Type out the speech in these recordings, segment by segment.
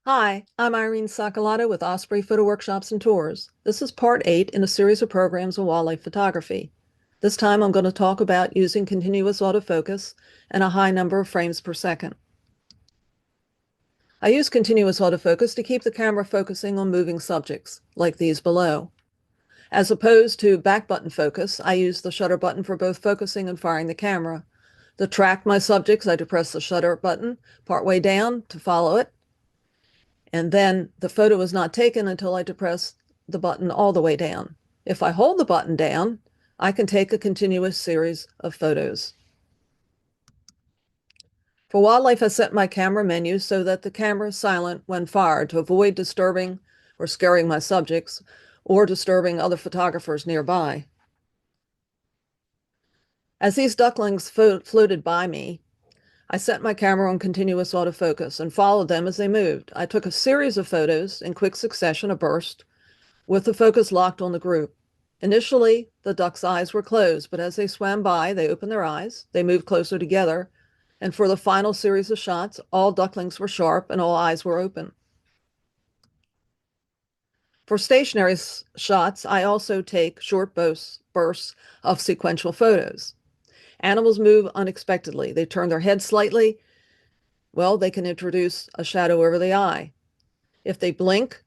Hi, I'm Irene Sacalato with Osprey Photo Workshops and Tours. This is part 8 in a series of programs on wildlife photography. This time I'm going to talk about using continuous autofocus and a high number of frames per second. I use continuous autofocus to keep the camera focusing on moving subjects, like these below. As opposed to back button focus, I use the shutter button for both focusing and firing the camera. To track my subjects, I depress the shutter button partway down to follow it, and then the photo is not taken until I depress the button all the way down. If I hold the button down, I can take a continuous series of photos. For wildlife, I set my camera menu so that the camera is silent when fired to avoid disturbing or scaring my subjects or disturbing other photographers nearby. As these ducklings floated by me, I set my camera on continuous autofocus and followed them as they moved. I took a series of photos in quick succession, a burst, with the focus locked on the group. Initially, the ducks' eyes were closed, but as they swam by, they opened their eyes, they moved closer together, and for the final series of shots, all ducklings were sharp and all eyes were open. For stationary shots, I also take short bursts of sequential photos. Animals move unexpectedly. They turn their head slightly. Well, they can introduce a shadow over the eye. If they blink,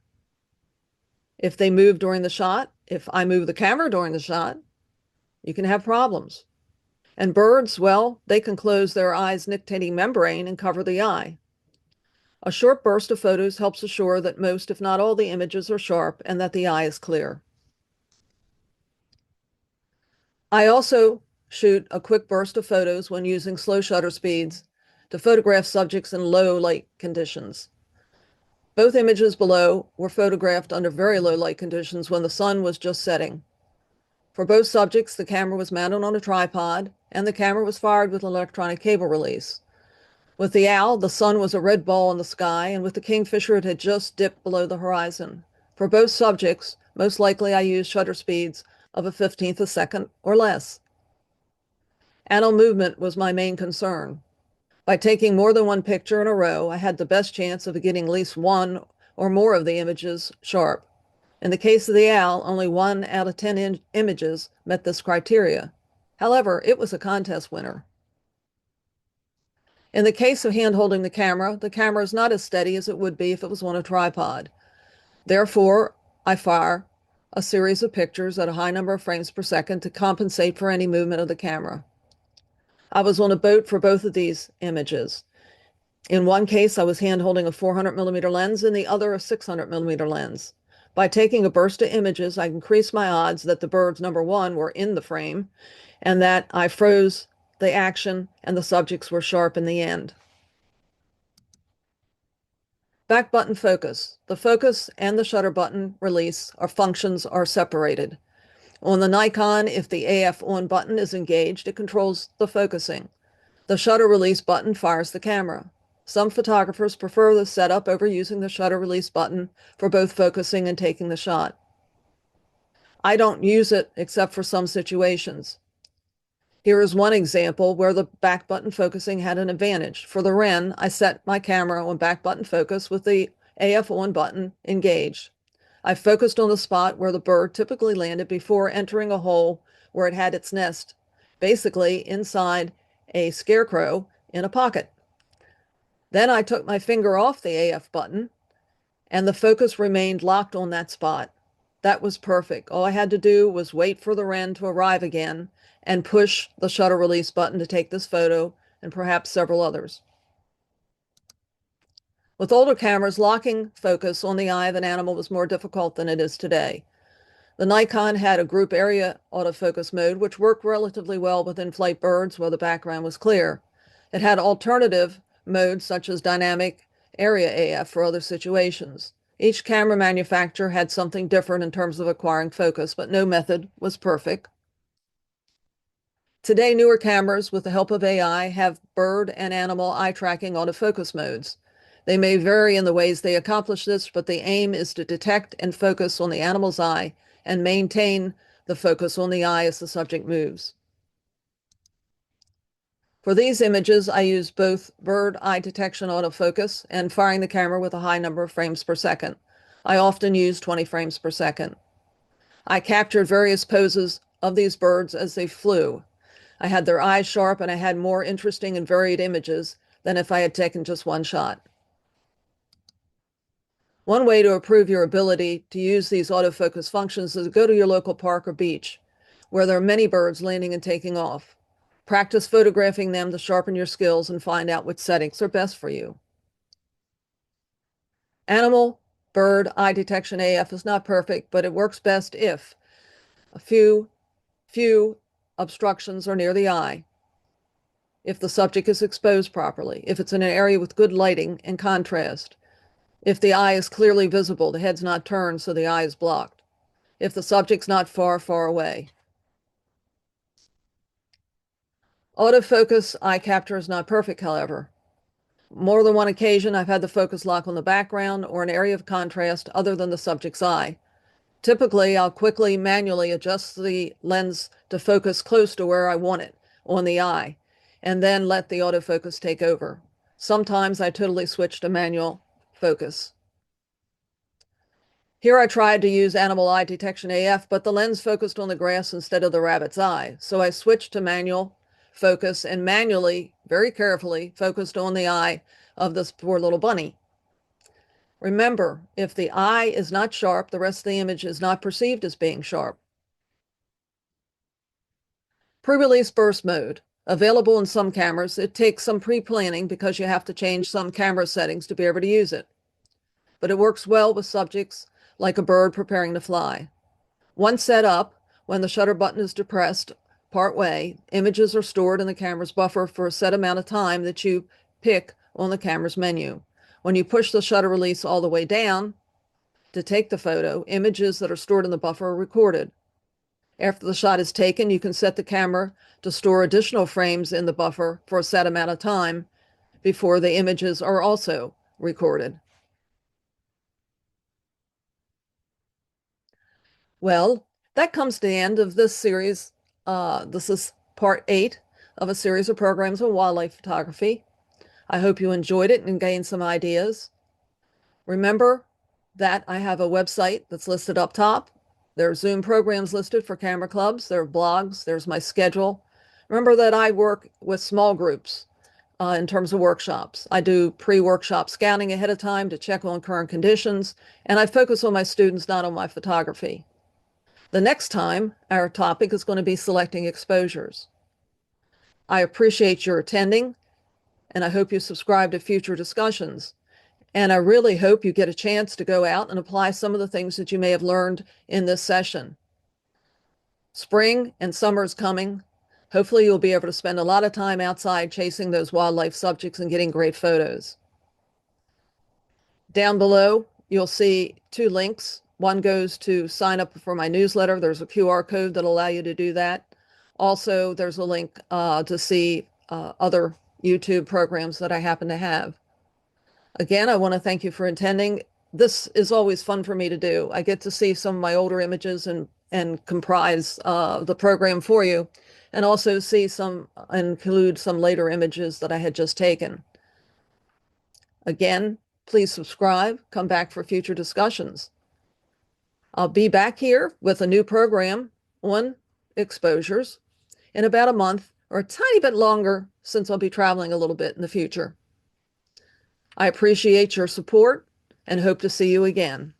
if they move during the shot, if I move the camera during the shot, you can have problems. And birds, well, they can close their eye's nictitating membrane and cover the eye. A short burst of photos helps assure that most, if not all, the images are sharp and that the eye is clear. I also shoot a quick burst of photos when using slow shutter speeds to photograph subjects in low light conditions. Both images below were photographed under very low light conditions when the sun was just setting. For both subjects, the camera was mounted on a tripod, and the camera was fired with an electronic cable release. With the owl, the sun was a red ball in the sky, and with the kingfisher, it had just dipped below the horizon. For both subjects, most likely I used shutter speeds of a 15th a second or less. Animal movement was my main concern. By taking more than one picture in a row, I had the best chance of getting at least one or more of the images sharp. In the case of the owl, only 1 out of 10 images met this criteria. However, it was a contest winner. In the case of hand holding the camera is not as steady as it would be if it was on a tripod. Therefore, I fire a series of pictures at a high number of frames per second to compensate for any movement of the camera. I was on a boat for both of these images. In one case, I was hand holding a 400 millimeter lens, in the other a 600 millimeter lens. By taking a burst of images, I increased my odds that the birds, number one, were in the frame and that I froze the action and the subjects were sharp in the end. Back button focus. The focus and the shutter button release or functions are separated. On the Nikon, if the AF on button is engaged, it controls the focusing. The shutter release button fires the camera. Some photographers prefer this setup over using the shutter release button for both focusing and taking the shot. I don't use it except for some situations. Here is one example where the back button focusing had an advantage. For the wren, I set my camera on back button focus with the AF on button engaged. I focused on the spot where the bird typically landed before entering a hole where it had its nest, basically inside a scarecrow in a pocket. Then I took my finger off the AF button and the focus remained locked on that spot. That was perfect. All I had to do was wait for the wren to arrive again and push the shutter release button to take this photo and perhaps several others. With older cameras, locking focus on the eye of an animal was more difficult than it is today. The Nikon had a group area autofocus mode, which worked relatively well with in-flight birds where the background was clear. It had alternative modes such as dynamic area AF for other situations. Each camera manufacturer had something different in terms of acquiring focus, but no method was perfect. Today, newer cameras, with the help of AI, have bird and animal eye tracking autofocus modes. They may vary in the ways they accomplish this, but the aim is to detect and focus on the animal's eye and maintain the focus on the eye as the subject moves. For these images, I use both bird eye detection autofocus and firing the camera with a high number of frames per second. I often use 20 frames per second. I captured various poses of these birds as they flew. I had their eyes sharp and I had more interesting and varied images than if I had taken just one shot. One way to improve your ability to use these autofocus functions is to go to your local park or beach, where there are many birds landing and taking off. Practice photographing them to sharpen your skills and find out which settings are best for you. Animal, bird, eye detection AF is not perfect, but it works best if a few obstructions are near the eye, if the subject is exposed properly, if it's in an area with good lighting and contrast, if the eye is clearly visible, the head's not turned so the eye is blocked, if the subject's not far, far away. Autofocus eye capture is not perfect, however. More than one occasion, I've had the focus lock on the background or an area of contrast other than the subject's eye. Typically, I'll quickly manually adjust the lens to focus close to where I want it on the eye, and then let the autofocus take over. Sometimes I totally switch to manual focus. Here I tried to use animal eye detection AF, but the lens focused on the grass instead of the rabbit's eye. So I switched to manual focus and manually, very carefully, focused on the eye of this poor little bunny. Remember, if the eye is not sharp, the rest of the image is not perceived as being sharp. Pre-release burst mode. Available in some cameras, it takes some pre-planning because you have to change some camera settings to be able to use it. But it works well with subjects like a bird preparing to fly. Once set up, when the shutter button is depressed part way, images are stored in the camera's buffer for a set amount of time that you pick on the camera's menu. When you push the shutter release all the way down to take the photo, images that are stored in the buffer are recorded. After the shot is taken, you can set the camera to store additional frames in the buffer for a set amount of time before the images are also recorded. Well, that comes to the end of this series. This is part 8 of a series of programs on wildlife photography. I hope you enjoyed it and gained some ideas. Remember that I have a website that's listed up top. There are Zoom programs listed for camera clubs. There are blogs. There's my schedule. Remember that I work with small groups in terms of workshops. I do pre-workshop scouting ahead of time to check on current conditions, and I focus on my students, not on my photography. The next time, our topic is going to be selecting exposures. I appreciate your attending, and I hope you subscribe to future discussions. And I really hope you get a chance to go out and apply some of the things that you may have learned in this session. Spring and summer is coming. Hopefully you'll be able to spend a lot of time outside chasing those wildlife subjects and getting great photos. Down below, you'll see 2 links. One goes to sign up for my newsletter. There's a QR code that'll allow you to do that. Also, there's a link to see other YouTube programs that I happen to have. Again, I want to thank you for attending. This is always fun for me to do. I get to see some of my older images and comprise the program for you, and also see include some later images that I had just taken. Again, please subscribe, come back for future discussions. I'll be back here with a new program on exposures in about a month or a tiny bit longer, since I'll be traveling a little bit in the future. I appreciate your support and hope to see you again.